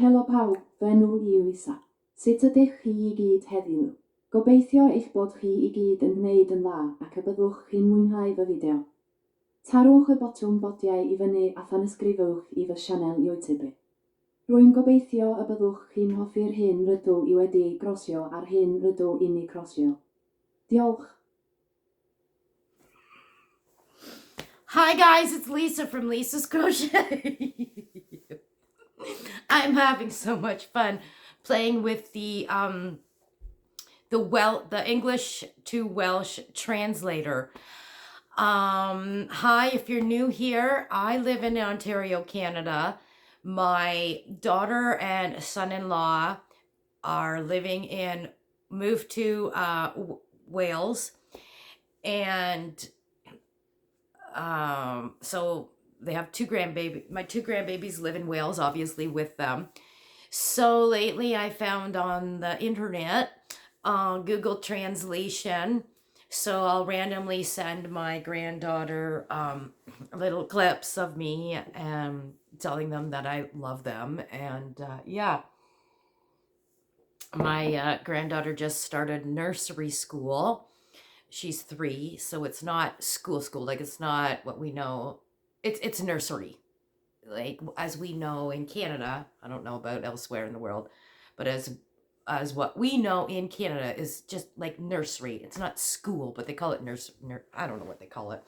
Helo pawb, fy enw i yw Isa. Sut ydych chi i gyd heddiw? Gobeithio eich bod chi i gyd yn gwneud yn dda ac y byddwch chi'n mwynhau fy fideo. Tarwch y botwm bodiau i fyny a thanysgrifwch i fy sianel YouTube. Rwy'n gobeithio y byddwch chi'n hoffi'r hyn rydw i wedi grosio a'r hyn rydw i'n ei crosio. Diolch. Hi guys, it's Lisa from Lisa's Crochet. I'm having so much fun playing with the English to Welsh translator. Hi, if you're new here, I live in Ontario, Canada. My daughter and son-in-law are moved to Wales, and so they have my two grandbabies live in Wales, obviously, with them. So lately I found on the internet Google Translation. So I'll randomly send my granddaughter little clips of me telling them that I love them. And yeah, my granddaughter just started nursery school. She's 3, so it's not school, like it's not what we know. It's nursery, like as we know in Canada. I don't know about elsewhere in the world, but as what we know in Canada is just like nursery. It's not school, but they call it I don't know what they call it.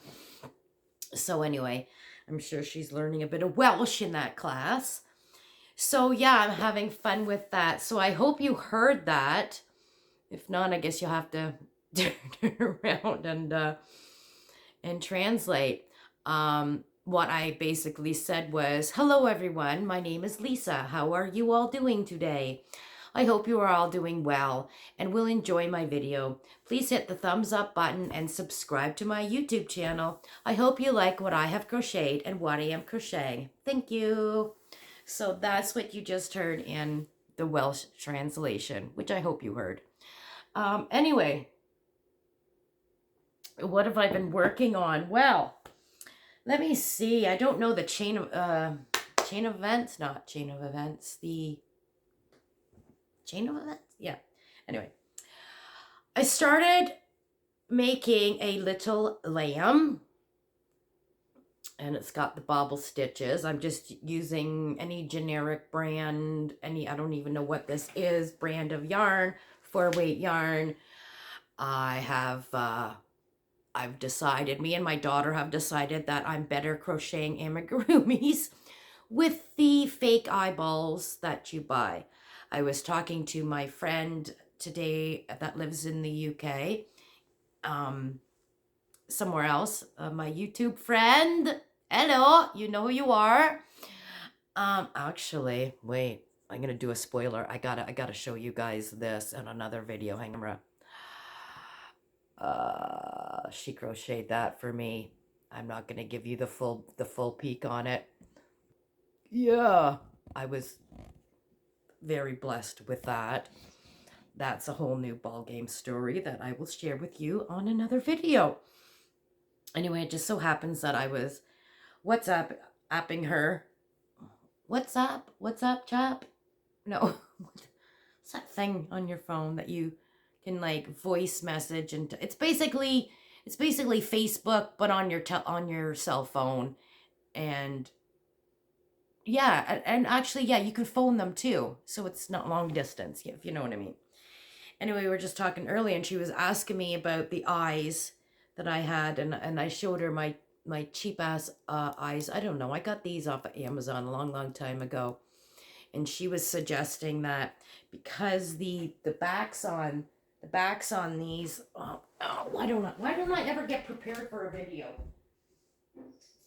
So anyway, I'm sure she's learning a bit of Welsh in that class. So yeah, I'm having fun with that. So I hope you heard that. If not, I guess you'll have to turn around and translate. What I basically said was, hello everyone, my name is Lisa. How are you all doing today? I hope you are all doing well and will enjoy my video. Please hit the thumbs up button and subscribe to my YouTube channel. I hope you like what I have crocheted and what I am crocheting. Thank you. So that's what you just heard in the Welsh translation, which I hope you heard. Anyway, what have I been working on? Well, let me see. I don't know the chain of events. Yeah. Anyway, I started making a little lamb, and it's got the bobble stitches. I'm just using any generic brand, I don't even know what this is, brand of yarn, 4-weight yarn. I've decided, me and my daughter have decided that I'm better crocheting amigurumis with the fake eyeballs that you buy. I was talking to my friend today that lives in the UK, somewhere else, my YouTube friend. Hello, you know who you are. Actually, wait, I'm gonna do a spoiler. I gotta show you guys this in another video. Hang on. She crocheted that for me. I'm not gonna give you the full peek on it. Yeah, I was very blessed with that. That's a whole new ballgame story that I will share with you on another video. Anyway, it just so happens that I was WhatsApping her. What's up, chap? No, what's that thing on your phone that you can like voice message, and it's basically Facebook but on your cell phone. And yeah, and actually, yeah, you can phone them too, so it's not long distance, if you know what I mean. Anyway, we were just talking earlier, and she was asking me about the eyes that I had, and I showed her my cheap ass eyes. I don't know, I got these off of Amazon a long time ago, and she was suggesting that because the backs on these, why don't I ever get prepared for a video?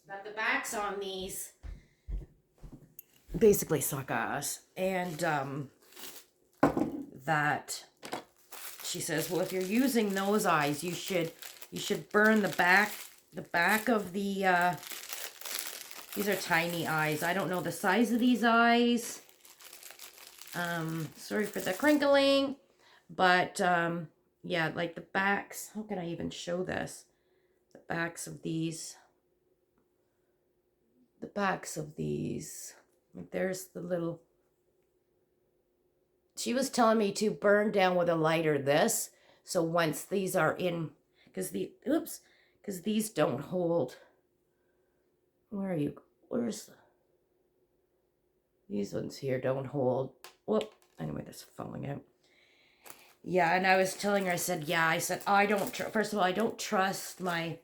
That the backs on these basically suck ass, and that she says, well, if you're using those eyes, you should burn the back of the these are tiny eyes. I don't know the size of these eyes. Sorry for the crinkling, but yeah, like the backs. How can I even show this? The backs of these. Like there's the little she was telling me to burn down with a lighter this. So once these are in, because these don't hold. Where are you? These ones here don't hold. Whoop. Anyway, that's falling out. Yeah, and I was telling her, I said, I don't, first of all, I don't trust my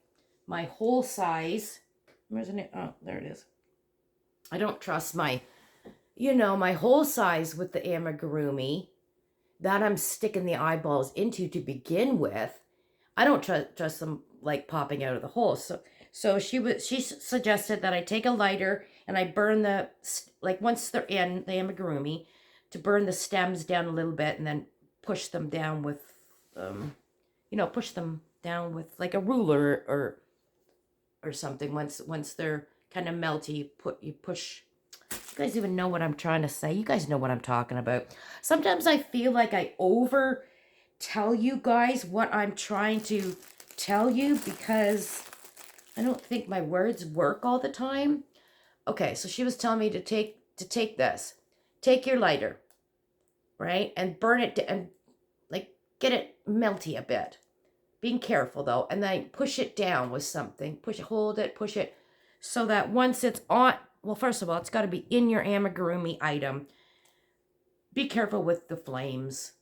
whole size. Where's it? Oh, there it is. I don't trust my whole size with the amigurumi that I'm sticking the eyeballs into to begin with. I don't trust them like popping out of the hole. So she suggested that I take a lighter and I burn once they're in the amigurumi, to burn the stems down a little bit and then push them down with like a ruler or something. Once they're kind of melty, you push. You guys even know what I'm trying to say? You guys know what I'm talking about. Sometimes I feel like I over tell you guys what I'm trying to tell you because I don't think my words work all the time. Okay, so she was telling me to take this. Take your lighter, right? And burn it and like get it melty a bit. Being careful though, and then push it down with something. Hold it, push it, so that once it's on, well, first of all, it's got to be in your amigurumi item. Be careful with the flames.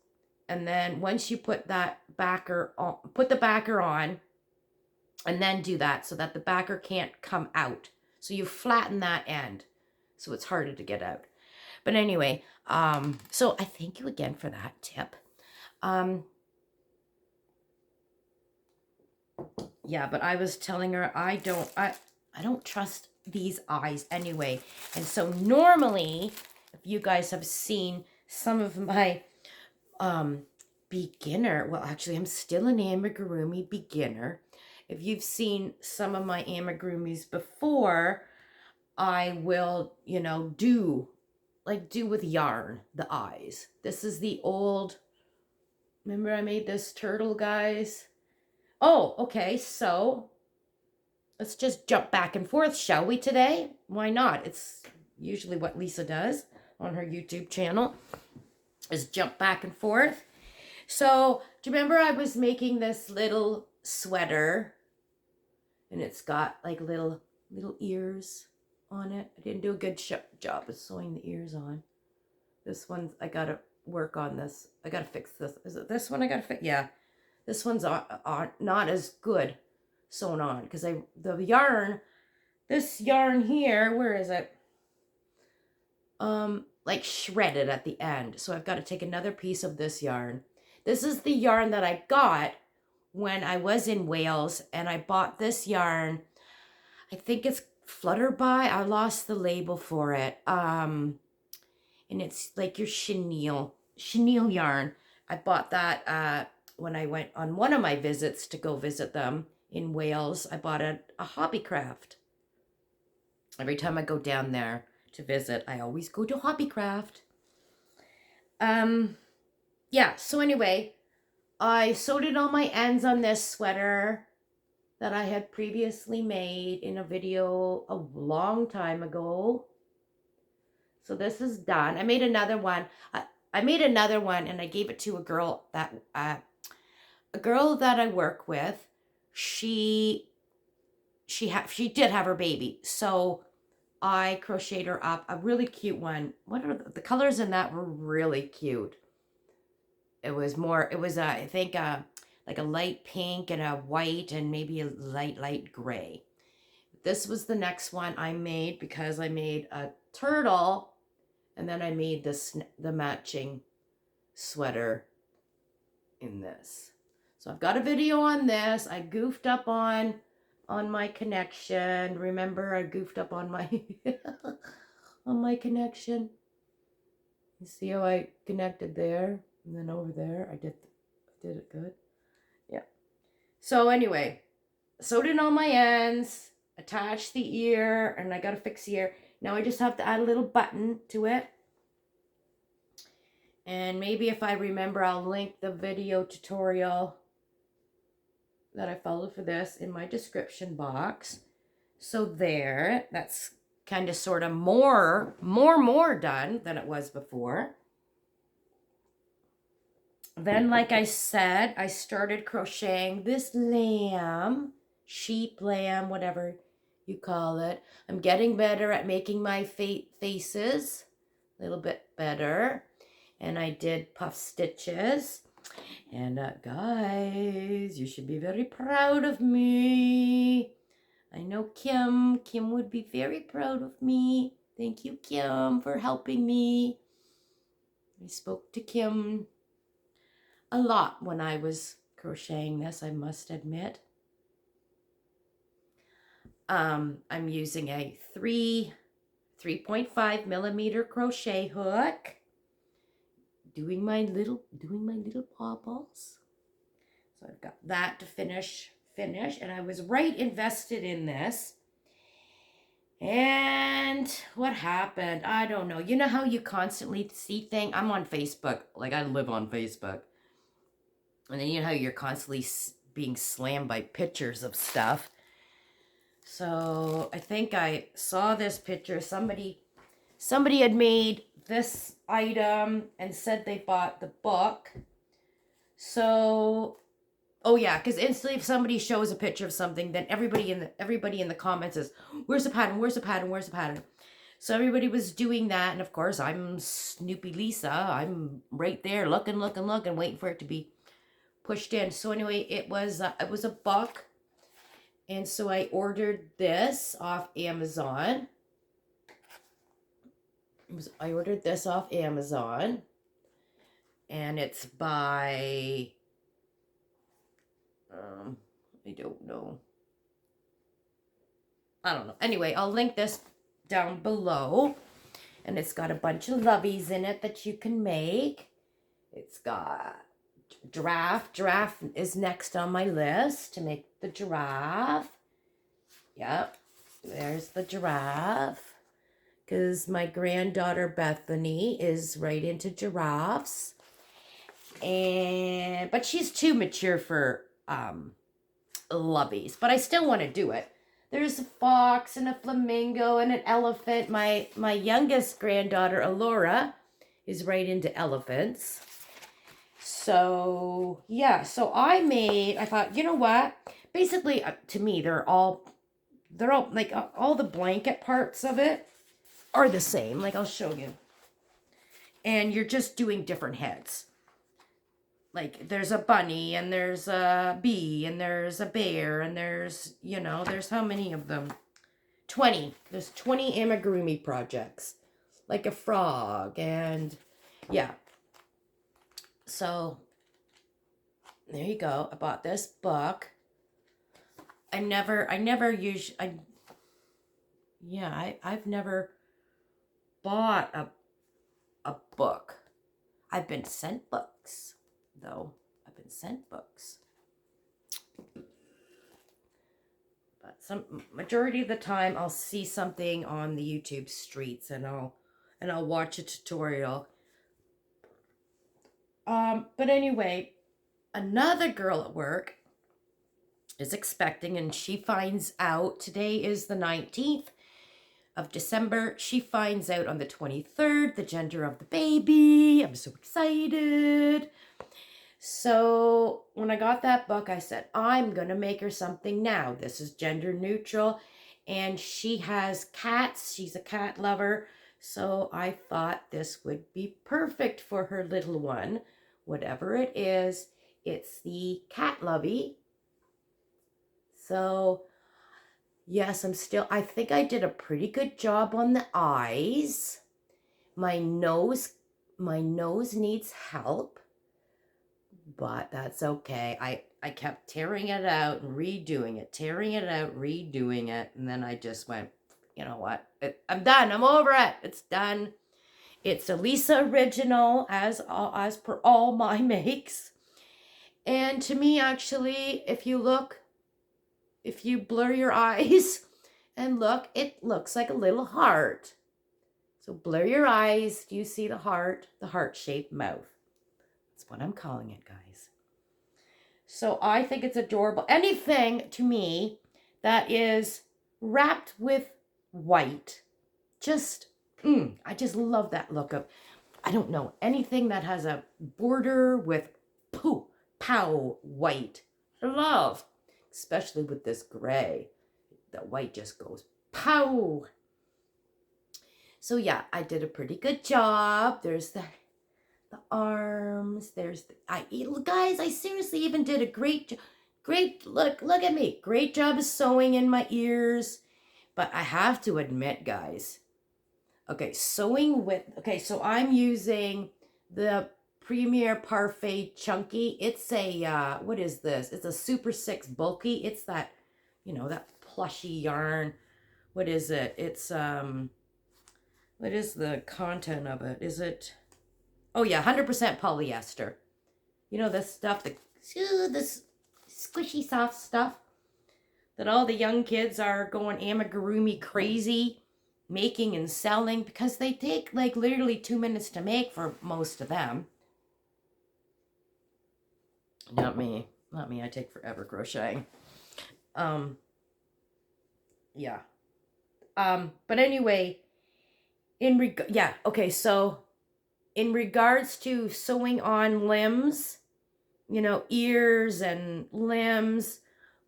And then once you put that backer on, put the backer on, and then do that so that the backer can't come out. So you flatten that end, so it's harder to get out. But anyway, so I thank you again for that tip. Yeah, but I was telling her I don't trust these eyes anyway. And so normally, if you guys have seen some of my beginner, well, actually I'm still an amigurumi beginner. If you've seen some of my amigurumis before, I will, do with yarn the eyes. This is the old, remember I made this turtle, guys? Oh, okay, so let's just jump back and forth, shall we, today? Why not? It's usually what Lisa does on her YouTube channel, is jump back and forth. So, do you remember I was making this little sweater? And it's got like little ears on it. I didn't do a good job of sewing the ears on. This one, I gotta work on this. I gotta fix this. Is it this one I gotta fix? Yeah. This one's not as good sewn on because this yarn here, where is it? Like shredded at the end. So I've got to take another piece of this yarn. This is the yarn that I got when I was in Wales, and I bought this yarn. I think it's Flutterby. I lost the label for it. And it's like your chenille yarn. I bought that when I went on one of my visits to go visit them in Wales. I bought a Hobbycraft. Every time I go down there to visit, I always go to Hobbycraft. Yeah, so anyway, I sewed in all my ends on this sweater that I had previously made in a video a long time ago. So this is done. I made another one. I made another one and I gave it to a girl that I work with. She did have her baby, so I crocheted her up a really cute one. What are the colors in that were really cute. It was I think like a light pink and a white and maybe a light gray. This was the next one I made because I made a turtle and then I made the matching sweater in this. So I've got a video on this. I goofed up on my connection. Remember, I goofed up on my on my connection. You see how I connected there and then over there? I did it good. Yeah. So anyway, sewed in all my ends, attached the ear, and I got to fix the ear. Now I just have to add a little button to it. And maybe if I remember, I'll link the video tutorial that I followed for this in my description box. So there, that's kind of sort of more done than it was before. Then, like I said, I started crocheting this lamb, sheep, lamb, whatever you call it. I'm getting better at making my faces, a little bit better. And I did puff stitches. And guys, you should be very proud of me. I know Kim would be very proud of me. Thank you, Kim, for helping me. I spoke to Kim a lot when I was crocheting this, I must admit. I'm using a 3.5 millimeter crochet hook. Doing my little baubles. So I've got that to finish, and I was right invested in this. And what happened? I don't know. You know how you constantly see things? I'm on Facebook. Like, I live on Facebook. And then you know how you're constantly being slammed by pictures of stuff. So I think I saw this picture. Somebody had made this item and said they bought the book. So, oh yeah, because instantly if somebody shows a picture of something, then everybody in the comments is, where's the pattern? Where's the pattern? Where's the pattern? So everybody was doing that, and of course I'm Snoopy Lisa. I'm right there looking, waiting for it to be pushed in. So anyway, it was a book, and so I ordered this off Amazon. I ordered this off Amazon, and it's by I don't know. Anyway, I'll link this down below, and it's got a bunch of loveys in it that you can make. It's got giraffe. Giraffe is next on my list to make the giraffe. Yep, there's the giraffe. Because my granddaughter Bethany is right into giraffes. But she's too mature for loveys. But I still want to do it. There's a fox and a flamingo and an elephant. My youngest granddaughter, Alora, is right into elephants. So, yeah. So I thought, you know what? Basically, to me, they're all like all the blanket parts of it are the same. Like, I'll show you. And you're just doing different heads. Like, there's a bunny, and there's a bee, and there's a bear, and there's, there's how many of them? 20. There's 20 amigurumi projects. Like a frog, and yeah. So, there you go. I bought this book. I've never bought a book. I've been sent books, though. I've been sent books. But majority of the time I'll see something on the YouTube streets and I'll watch a tutorial. But anyway, another girl at work is expecting, and she finds out today is the 19th of December. She finds out on the 23rd the gender of the baby. I'm so excited. So when I got that book, I said, I'm going to make her something now. This is gender neutral, and she has cats. She's a cat lover. So I thought this would be perfect for her little one. Whatever it is, it's the cat lovey. So yes, I think I did a pretty good job on the eyes. My nose needs help, but that's okay. I kept tearing it out and redoing it, and then I just went, you know what? I'm done. I'm over it. It's done. It's a Lisa original, as per all my makes. And to me, actually, if you blur your eyes and look, it looks like a little heart. So blur your eyes. Do you see the heart-shaped mouth? That's what I'm calling it, guys. So I think it's adorable. Anything, to me, that is wrapped with white, I just love that look of, I don't know, anything that has a border with pooh, pow, white. I love, especially with this gray. The white just goes pow. So yeah, I did a pretty good job. There's the arms. There's guys, I seriously even did a great look at me. Great job of sewing in my ears. But I have to admit, guys. Okay, sewing with, okay, so I'm using the Premier Parfait Chunky. It's a, what is this? It's a Super 6 Bulky. It's that, you know, that plushy yarn. What is it? It's, what is the content of it? Is it, oh yeah, 100% polyester. You know, this stuff, this squishy soft stuff that all the young kids are going amigurumi crazy making and selling, because they take like literally 2 minutes to make for most of them. Not me. I take forever crocheting. Yeah. But anyway, so in regards to sewing on limbs, you know, ears and limbs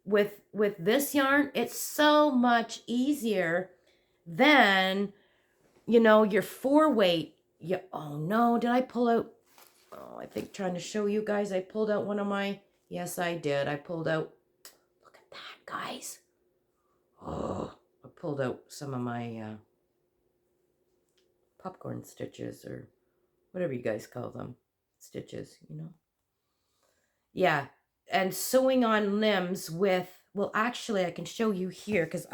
with this yarn, it's so much easier than, you know, your 4-weight. Oh no, did I pull out? Oh, I think trying to show you guys, I pulled out one of my, yes, I did. I pulled out, look at that, guys. Oh, I pulled out some of my popcorn stitches, or whatever you guys call them. Stitches, you know. Yeah, and sewing on limbs with, well, actually, I can show you here, because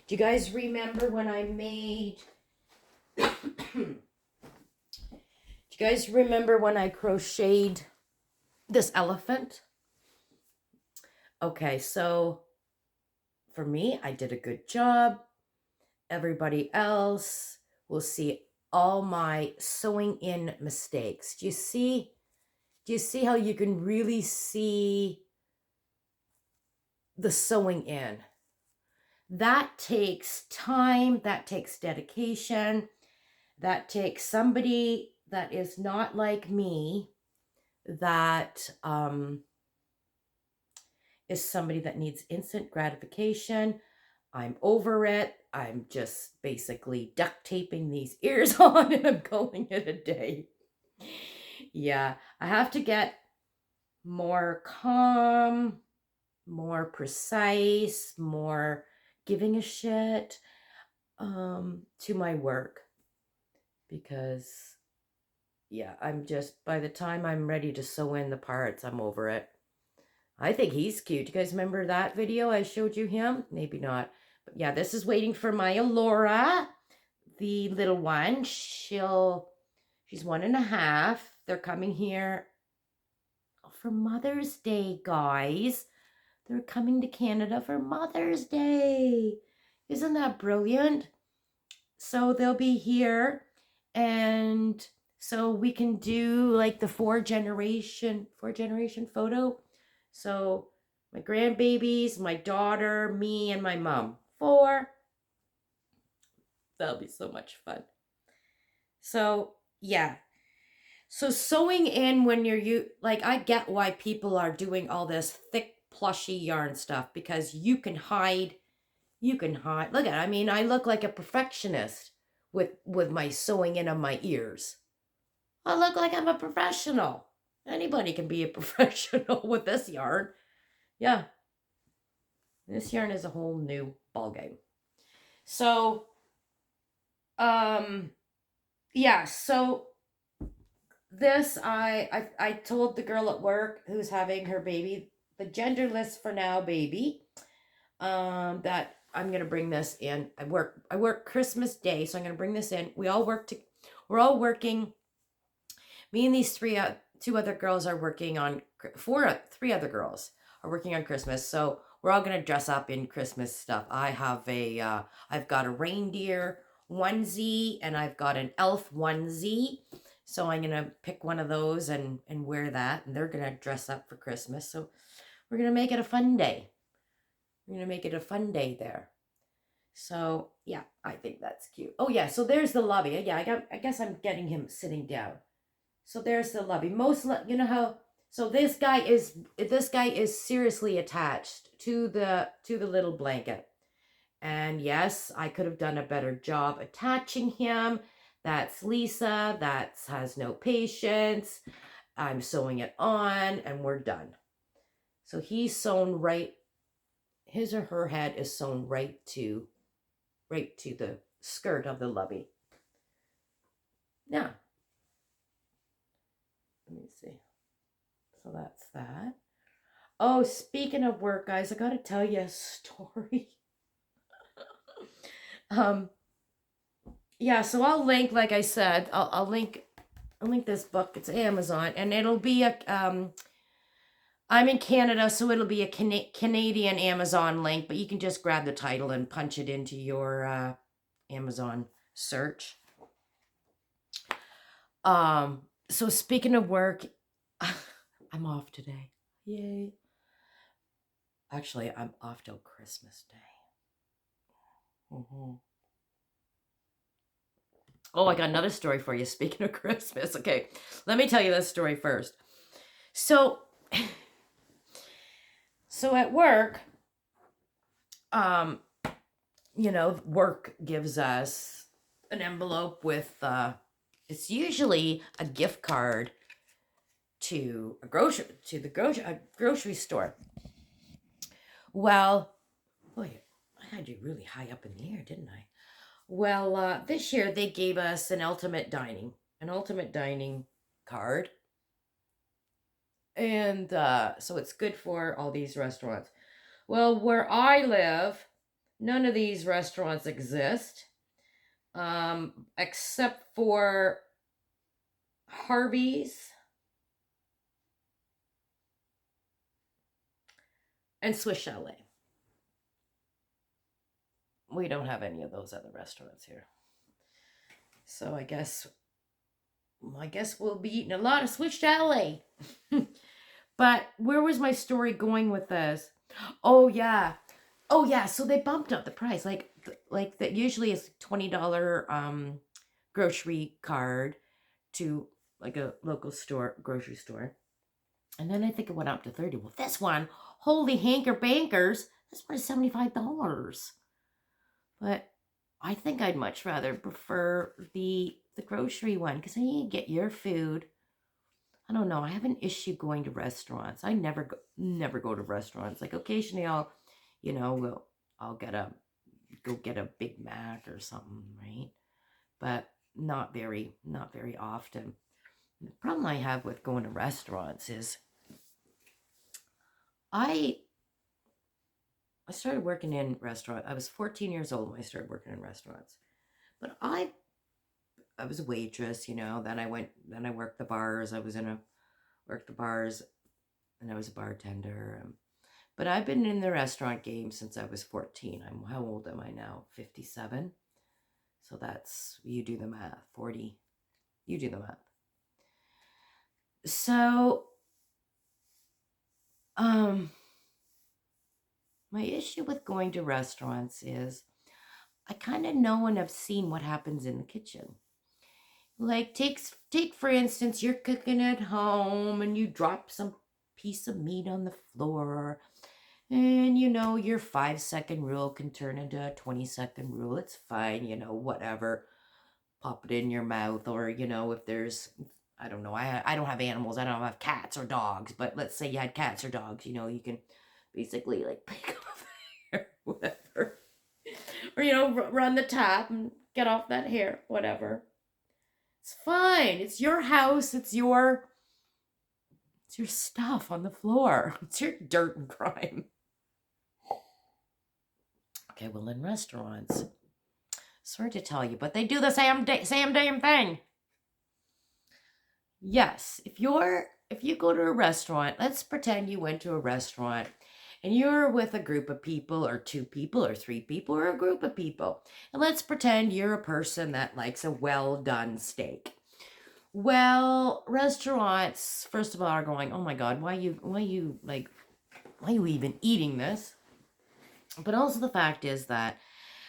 do you guys remember when I made, do you guys remember when I crocheted this elephant? Okay, so for me, I did a good job. Everybody else will see all my sewing in mistakes. Do you see how you can really see the sewing in? That takes time, that takes dedication, that takes somebody that is not like me, that is somebody that needs instant gratification. I'm over it. I'm just basically duct taping these ears on and I'm calling it a day. Yeah, I have to get more calm, more precise, more giving a shit to my work, because yeah, I'm just, by the time I'm ready to sew in the parts, I'm over it. I think he's cute. You guys remember that video I showed you him? Maybe not. But yeah, this is waiting for my Alora, the little one. She's 1.5. They're coming here for Mother's Day, guys. They're coming to Canada for Mother's Day. Isn't that brilliant? So they'll be here, and so we can do like the four generation photo. So my grandbabies, my daughter, me, and my mom. 4. That'll be so much fun. So yeah. So sewing in when you're I get why people are doing all this thick plushy yarn stuff, because you can hide. Look at it. I mean, I look like a perfectionist with my sewing in on my ears. I look like I'm a professional. Anybody can be a professional with this yarn. Yeah. This yarn is a whole new ballgame. So, yeah, so this, I told the girl at work who's having her baby, the genderless for now baby, that I'm going to bring this in. I work Christmas Day, so I'm going to bring this in. We're all working. Me and these 2 other girls are working on, 3 other girls are working on Christmas. So we're all going to dress up in Christmas stuff. I've got a reindeer onesie and I've got an elf onesie. So I'm going to pick one of those and wear that. And they're going to dress up for Christmas. So we're going to make it a fun day. We're going to make it a fun day there. So yeah, I think that's cute. Oh yeah, so there's the lobby. Yeah, I guess I'm getting him sitting down. So there's the lobby. You know how So this guy is seriously attached to the little blanket. And yes, I could have done a better job attaching him. That's Lisa. That has no patience. I'm sewing it on and we're done. So he's sewn right, his or her head is sewn right to the skirt of the lovey. Now, let me see. So that's that. Oh, speaking of work, guys, I gotta tell you a story. Yeah, so I'll link, like I said, I'll link this book. It's Amazon, and it'll be a I'm in Canada, so it'll be a Canadian Amazon link, but you can just grab the title and punch it into your Amazon search. So speaking of work, I'm off today. Yay. Actually, I'm off till Christmas Day. Oh, I got another story for you. Speaking of Christmas. Okay, let me tell you this story first. So at work, you know, work gives us an envelope with, it's usually a gift card to a grocery store. Well, boy, I had you really high up in the air, didn't I? Well, this year they gave us an ultimate dining card. And so it's good for all these restaurants. Well, where I live, none of these restaurants exist, except for Harvey's and Swiss Chalet. We don't have any of those other restaurants here. So I guess we'll be eating a lot of Swiss Chalet. But where was my story going with this? Oh yeah. So they bumped up the price. Like that usually is $20 grocery card to like a local grocery store. And then I think it went up to $30. Well, this one, holy hanker bankers, this one is $75. But I think I'd much rather prefer the grocery one, because then you get your food. I don't know. I have an issue going to restaurants. I never go to restaurants. Like occasionally I'll go get a Big Mac or something, right? But not very often. The problem I have with going to restaurants is I started working in restaurants. I was 14 years old when I started working in restaurants. But I was a waitress, you know. Then I worked the bars. Worked the bars, and I was a bartender. But I've been in the restaurant game since I was 14. How old am I now? 57. So that's, you do the math. 40. You do the math. So, my issue with going to restaurants is I kind of know and have seen what happens in the kitchen. Like take for instance, you're cooking at home and you drop some piece of meat on the floor, and you know your 5-second rule can turn into a 20-second rule. It's fine, you know, whatever. Pop it in your mouth, or you know, if there's, I don't know, I don't have animals, I don't have cats or dogs, but let's say you had cats or dogs, you know, you can basically like pick off the hair, whatever, or you know, run the tap and get off that hair, whatever. It's fine. It's your house. It's your stuff on the floor. It's your dirt and grime. Okay, well, in restaurants, sorry to tell you, but they do the same damn thing. Yes, if you go to a restaurant, let's pretend you went to a restaurant and you're with a group of people, or 2 people, or 3 people, or a group of people. And let's pretend you're a person that likes a well-done steak. Well, restaurants, first of all, are going, oh my God, why are you even eating this? But also the fact is that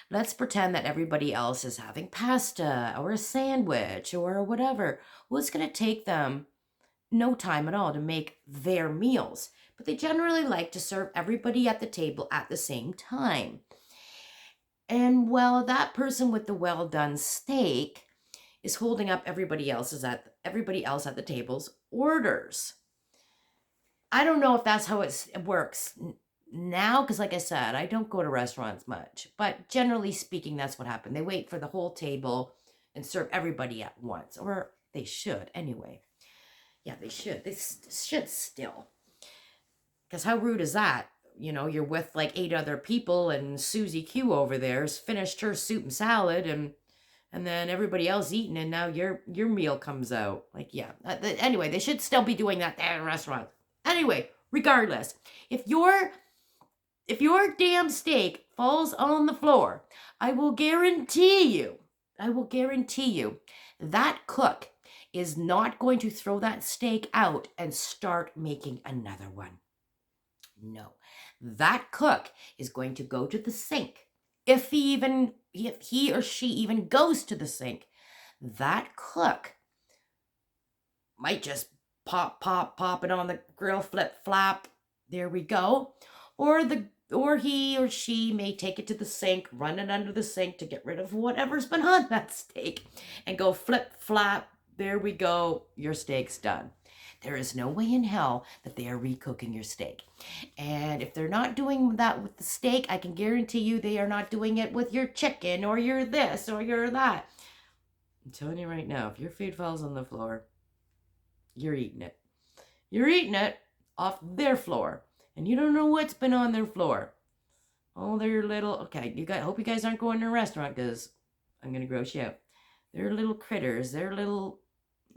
let's pretend that everybody else is having pasta or a sandwich or whatever. Well, it's going to take them no time at all to make their meals, but they generally like to serve everybody at the table at the same time. And well, that person with the well done steak is holding up everybody else at the table's orders. I don't know if that's how it works now, because like I said, I don't go to restaurants much, but generally speaking, that's what happened. They wait for the whole table and serve everybody at once, or they should anyway. Yeah, they should. They should still. Because how rude is that? You know, you're with like 8 other people, and Susie Q over there's finished her soup and salad, and then everybody else eating, and now your meal comes out. Like, yeah. Anyway, they should still be doing that there in restaurants. Anyway, regardless, if your damn steak falls on the floor, I will guarantee you that cook is not going to throw that steak out and start making another one. No, that cook is going to go to the sink. If he or she even goes to the sink, that cook might just pop it on the grill, flip flap. There we go. Or he or she may take it to the sink, run it under the sink to get rid of whatever's been on that steak, and go flip flap. There we go. Your steak's done. There is no way in hell that they are recooking your steak. And if they're not doing that with the steak, I can guarantee you they are not doing it with your chicken or your this or your that. I'm telling you right now, if your food falls on the floor, you're eating it. You're eating it off their floor. And you don't know what's been on their floor. Oh, they're little... Okay, hope you guys aren't going to a restaurant, because I'm going to gross you out. They're little critters. They're little...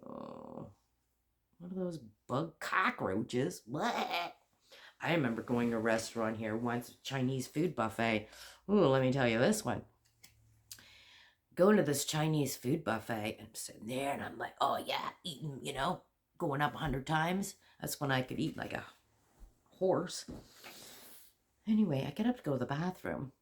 Oh, what are those bug cockroaches? What? I remember going to a restaurant here once, Chinese food buffet. Ooh, let me tell you this one. Going to this Chinese food buffet, and I'm sitting there, and I'm like, oh yeah, eating, going up 100 times. That's when I could eat like a horse. Anyway, I get up to go to the bathroom.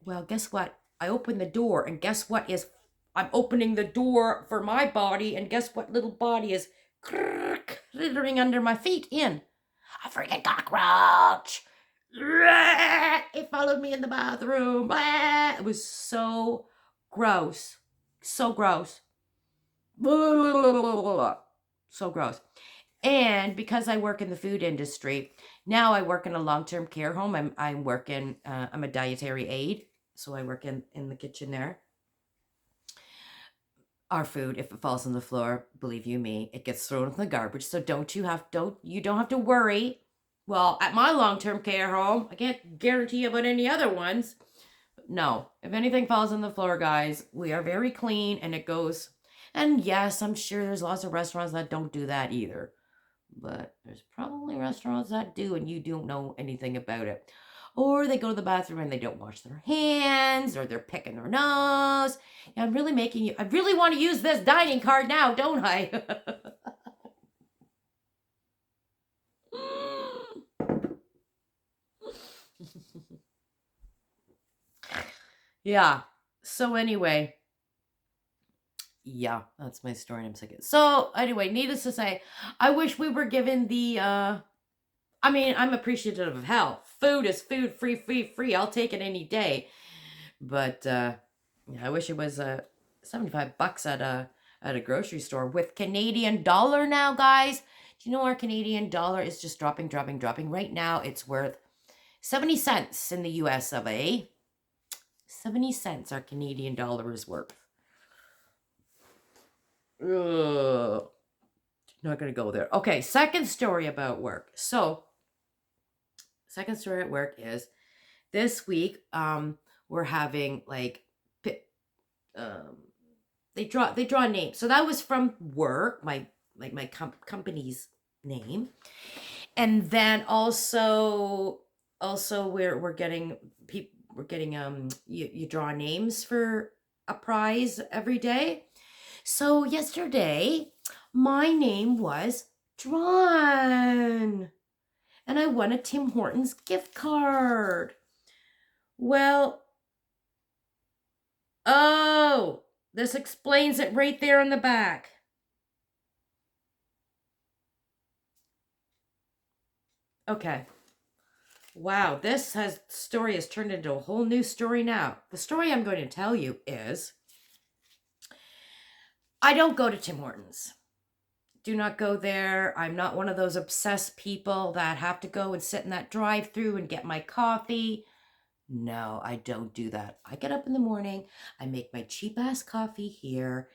Well, guess what? I open the door, and guess what is... I'm opening the door for my body, and guess what little body is crittering under my feet in? A freaking cockroach! It followed me in the bathroom. It was so gross. So gross. So gross. And because I work in the food industry, now I work in a long-term care home. I'm working, I'm a dietary aide, so I work in the kitchen there. Our food, if it falls on the floor, believe you me, it gets thrown in the garbage. So you don't have to worry. Well, at my long-term care home, I can't guarantee about any other ones. No, if anything falls on the floor, guys, we are very clean, and it goes. And yes, I'm sure there's lots of restaurants that don't do that either. But there's probably restaurants that do, and you don't know anything about it. Or they go to the bathroom and they don't wash their hands, or they're picking their nose. Yeah, I really want to use this dining card now, don't I? Yeah. So anyway, yeah, that's my story. I'm sick of it. So anyway, needless to say, I wish we were given the, I'm appreciative of health. Food is food, free. I'll take it any day. But I wish it was $75 at a grocery store with Canadian dollar now, guys. Do you know our Canadian dollar is just dropping? Right now, it's worth 70 cents in the US of A. 70 cents our Canadian dollar is worth. Ugh. Not going to go there. Okay, second story about work. So, second story at work is this week, we're having like, they draw names. So that was from work, my company's name. And then also we're getting you draw names for a prize every day. So yesterday, my name was drawn, and I won a Tim Hortons gift card. Well, oh, this explains it right there in the back. Okay. Wow, story has turned into a whole new story now. The story I'm going to tell you is I don't go to Tim Hortons. Do not go there. I'm not one of those obsessed people that have to go and sit in that drive-through and get my coffee. No, I don't do that. I get up in the morning, I make my cheap ass coffee here.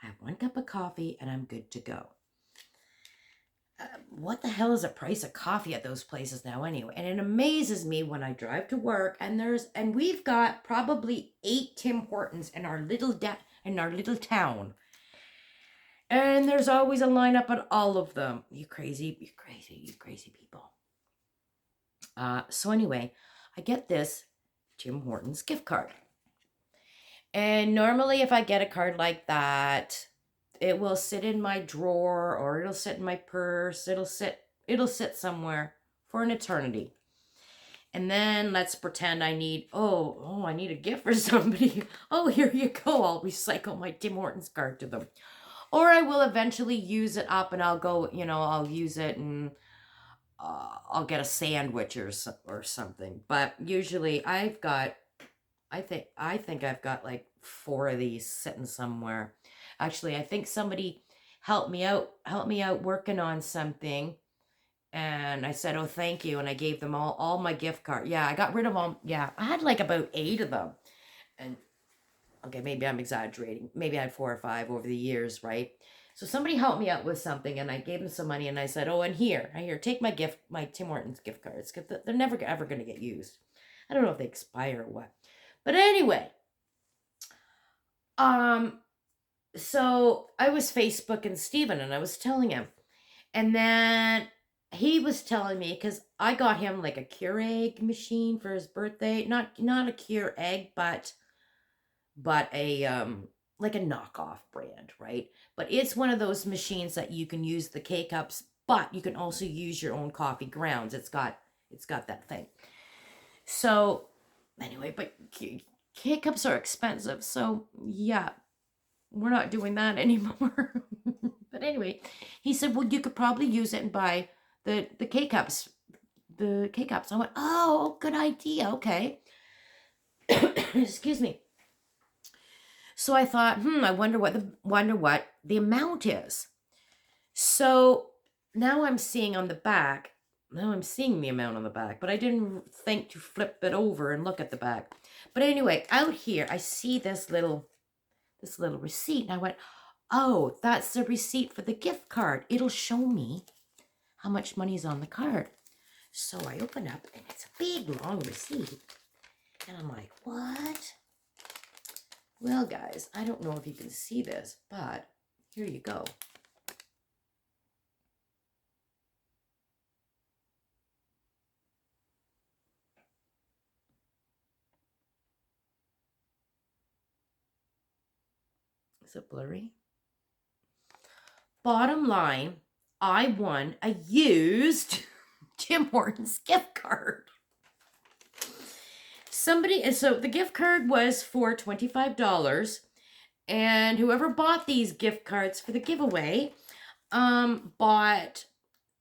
I have 1 cup of coffee and I'm good to go. What the hell is the price of coffee at those places now anyway? And it amazes me when I drive to work and we've got probably 8 Tim Hortons in our little town. And there's always a lineup at all of them. You crazy people. So anyway, I get this Tim Hortons gift card. And normally if I get a card like that, it will sit in my drawer or it'll sit in my purse. It'll sit somewhere for an eternity. And then let's pretend I need, I need a gift for somebody. Oh, here you go. I'll recycle my Tim Hortons card to them. Or I will eventually use it up and I'll go, I'll use it and I'll get a sandwich or something. But usually I think I've got like 4 of these sitting somewhere. Actually, I think somebody helped me out working on something. And I said, oh, thank you. And I gave them all my gift card. Yeah, I got rid of them. Yeah, I had like about 8 of them. And okay, maybe I'm exaggerating. Maybe I had 4 or 5 over the years, right? So somebody helped me out with something and I gave them some money and I said, oh, and here, take my Tim Hortons gift cards. They're never ever going to get used. I don't know if they expire or what. But anyway, so I was Facebooking Steven and I was telling him. And then he was telling me, because I got him like a Keurig machine for his birthday. Not a Keurig, but a like a knockoff brand, right? But it's one of those machines that you can use the K-Cups, but you can also use your own coffee grounds. It's got that thing. So anyway, but K-Cups are expensive, so yeah, we're not doing that anymore. But anyway, he said, well, you could probably use it and buy the K-Cups. The K-Cups. I went, oh, good idea. Okay. Excuse me. So I thought, I wonder what the amount is. So now I'm seeing on the back. Now I'm seeing the amount on the back, but I didn't think to flip it over and look at the back. But anyway, out here I see this little receipt, and I went, oh, that's the receipt for the gift card. It'll show me how much money's on the card. So I open up, and it's a big, long receipt. And I'm like, what? Well, guys, I don't know if you can see this, but here you go. Is it blurry? Bottom line, I won a used Tim Hortons gift card. So the gift card was for $25, and whoever bought these gift cards for the giveaway bought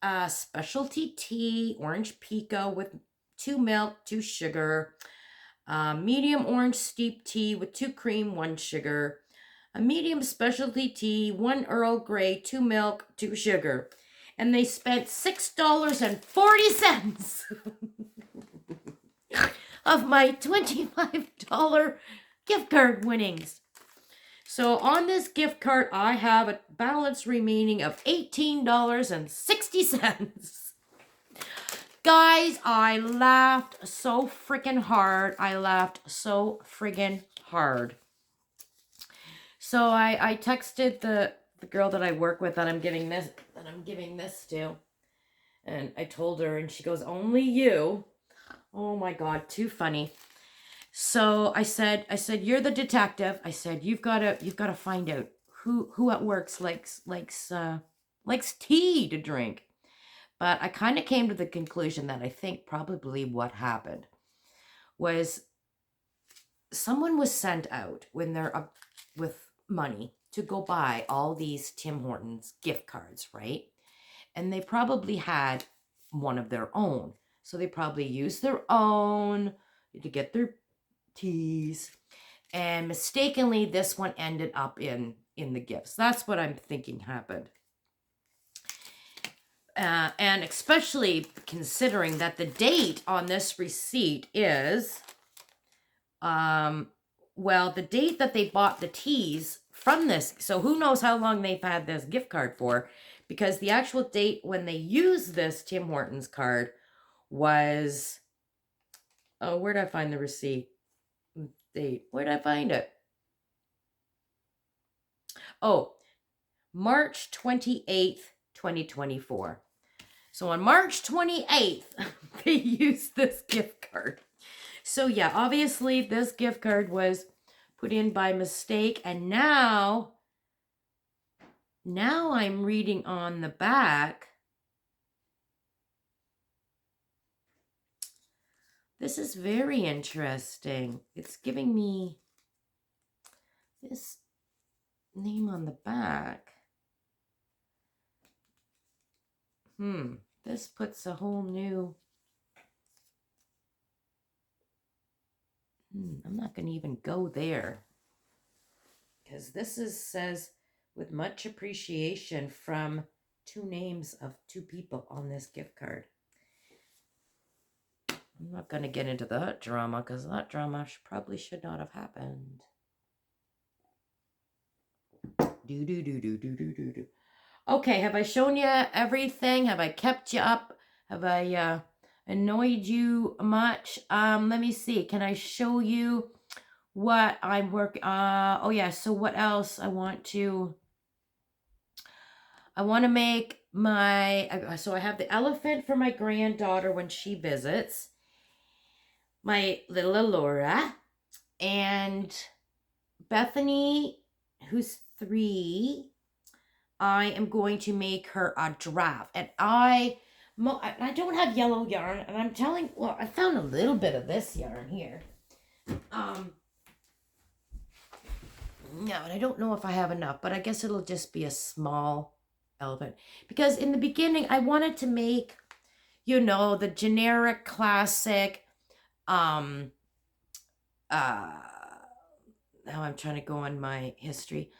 a specialty tea, orange pico with 2 milk, 2 sugar, medium orange steep tea with 2 cream, 1 sugar, a medium specialty tea, 1 Earl Grey, 2 milk, 2 sugar. And they spent $6.40 of my $25 gift card winnings. So on this gift card, I have a balance remaining of $18.60. Guys, I laughed so freaking hard. So I texted the girl that I work with that I'm giving this to. And I told her, and she goes, only you. Oh my God, too funny. So I said, you're the detective. I said, you've got to find out who at work likes tea to drink. But I kind of came to the conclusion that I think probably what happened was someone was sent out when they're up with money to go buy all these Tim Hortons gift cards, right? And they probably had one of their own. So they probably used their own to get their teas. And mistakenly, this one ended up in the gifts. That's what I'm thinking happened. And especially considering that the date on this receipt is, well, the date that they bought the teas from this. So who knows how long they've had this gift card for, because the actual date when they used this Tim Hortons card was, oh, where did I find the receipt? Date. Where did I find it? Oh, March 28th, 2024. So on March 28th, they used this gift card. So yeah, obviously this gift card was put in by mistake. And now I'm reading on the back. This is very interesting. It's giving me this name on the back. This puts a whole new... I'm not going to even go there. Because this says, with much appreciation from 2 names of 2 people on this gift card. I'm not going to get into that drama, because that drama probably should not have happened. Okay, have I shown you everything? Have I kept you up? Have I annoyed you much? Let me see. Can I show you what I'm working? Oh yeah. So what else I want to make my. So I have the elephant for my granddaughter when she visits. My little Alora, and Bethany, who's 3. I am going to make her a giraffe, and I don't have yellow yarn, and I'm telling, well, I found a little bit of this yarn here. No, and I don't know if I have enough, but I guess it'll just be a small elephant, because in the beginning I wanted to make, you know, the generic classic, now I'm trying to go on my history,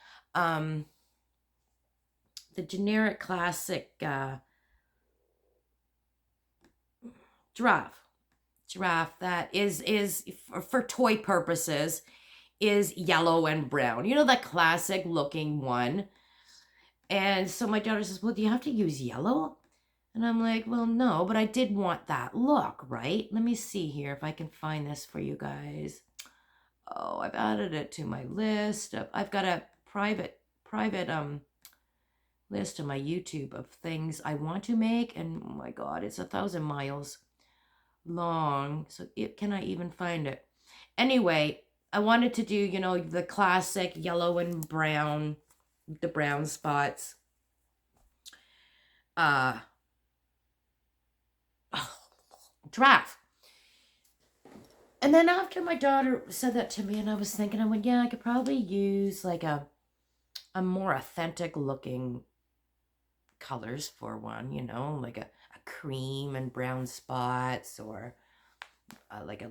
the generic classic giraffe that is for toy purposes is yellow and brown, you know, that classic looking one. And so my daughter says, well, do you have to use yellow? And I'm like, well, no, but I did want that look, right? Let me see here if I can find this for you guys. Oh, I've added it to my list. I've got a private list on my YouTube of things I want to make, and oh my god, it's 1,000 miles long. So can I even find it? Anyway, I wanted to do, you know, the classic yellow and brown, the brown spots. Giraffe. And then after my daughter said that to me, and I was thinking, I went, yeah, I could probably use like a more authentic looking colors for one, you know, like a cream and brown spots, or like a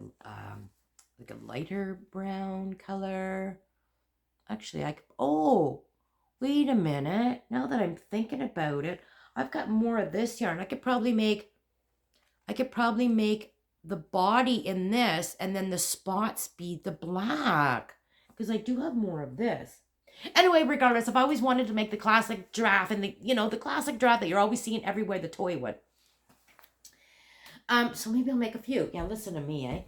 lighter brown color. Actually, oh, wait a minute. Now that I'm thinking about it, I've got more of this yarn. I could probably make the body in this, and then the spots be the black, because I do have more of this. Anyway, regardless, I've always wanted to make the classic giraffe, and the classic giraffe that you're always seeing everywhere, the toy one. So maybe I'll make a few. Yeah, listen to me, eh?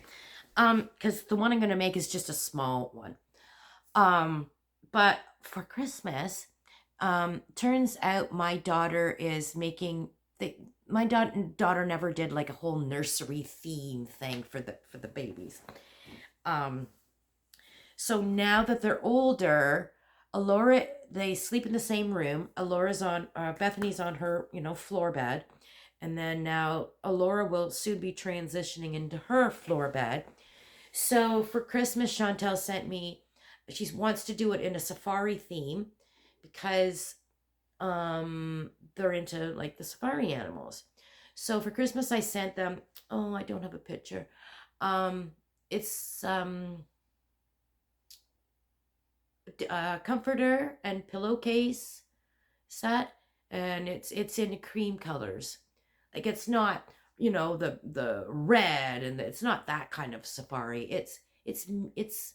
Because the one I'm gonna make is just a small one. But for Christmas, turns out my daughter is making my daughter never did like a whole nursery theme thing for the babies. So now that they're older, Alora, they sleep in the same room. Bethany's on her, floor bed. And then now Alora will soon be transitioning into her floor bed. So for Christmas, Chantel sent me, she wants to do it in a safari theme, because they're into like the safari animals. So for Christmas, I sent them, oh, I don't have a picture. It's comforter and pillowcase set, and it's in cream colors. Like, it's not, you know, the red, and it's not that kind of safari. It's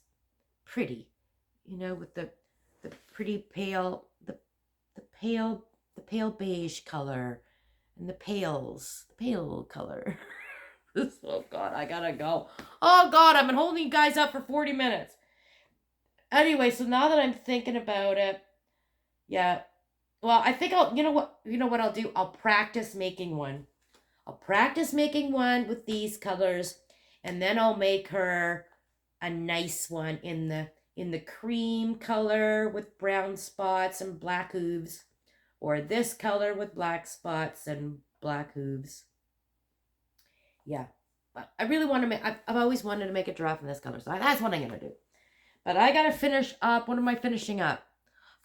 pretty, you know, with the pretty pale, the pale beige color, and the pale color. Oh God, I gotta go. Oh God, I've been holding you guys up for 40 minutes. Anyway, so now that I'm thinking about it, yeah. Well, I think you know what I'll do? I'll practice making one. I'll practice making one with these colors, and then I'll make her a nice one in the cream color with brown spots and black hooves, or this color with black spots and black hooves. Yeah, but I really want to make. I've always wanted to make a giraffe in this color, so that's what I'm gonna do. But I gotta finish up. What am I finishing up?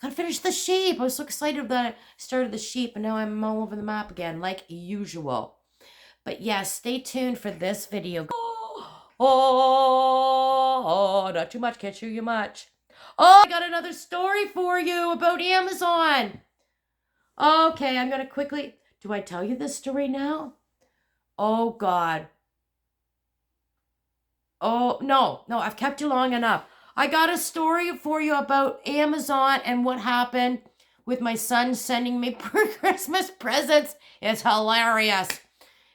I gotta finish the sheep. I was so excited that I started the sheep, and now I'm all over the map again, like usual. But yeah, stay tuned for this video. Oh, not too much. Can't show you much. Oh, I got another story for you about Amazon. Okay, I'm gonna quickly. Do I tell you this story now? Oh God. Oh no, I've kept you long enough. I got a story for you about Amazon and what happened with my son sending me Christmas presents. It's hilarious.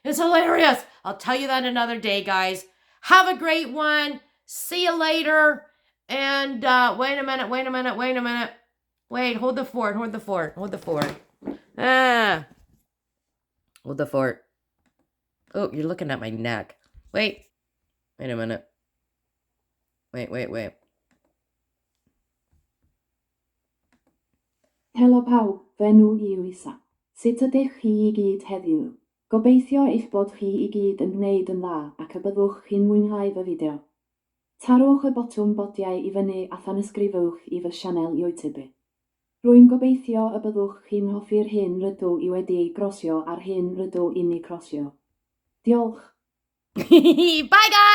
It's hilarious. I'll tell you that another day, guys. Have a great one. See you later. And wait a minute. Wait, hold the fort. Hold the fort. Hold the fort. Oh, you're looking at my neck. Wait a minute. Wait. Helo pawb, fy enw yw Isa. Sut ydych chi I gyd heddiw? Gobeithio eich bod chi I gyd yn gwneud yn dda ac y byddwch chi'n mwynhau fy fideo. Tarwch y botwm bodiau I fyny a thanysgrifwch I fy sianel YouTube. Rwy'n gobeithio y byddwch chi'n hoffi'r hyn rydw I wedi ei grosio a'r hyn rydw i'n ei crosio. Diolch. Bye, guys!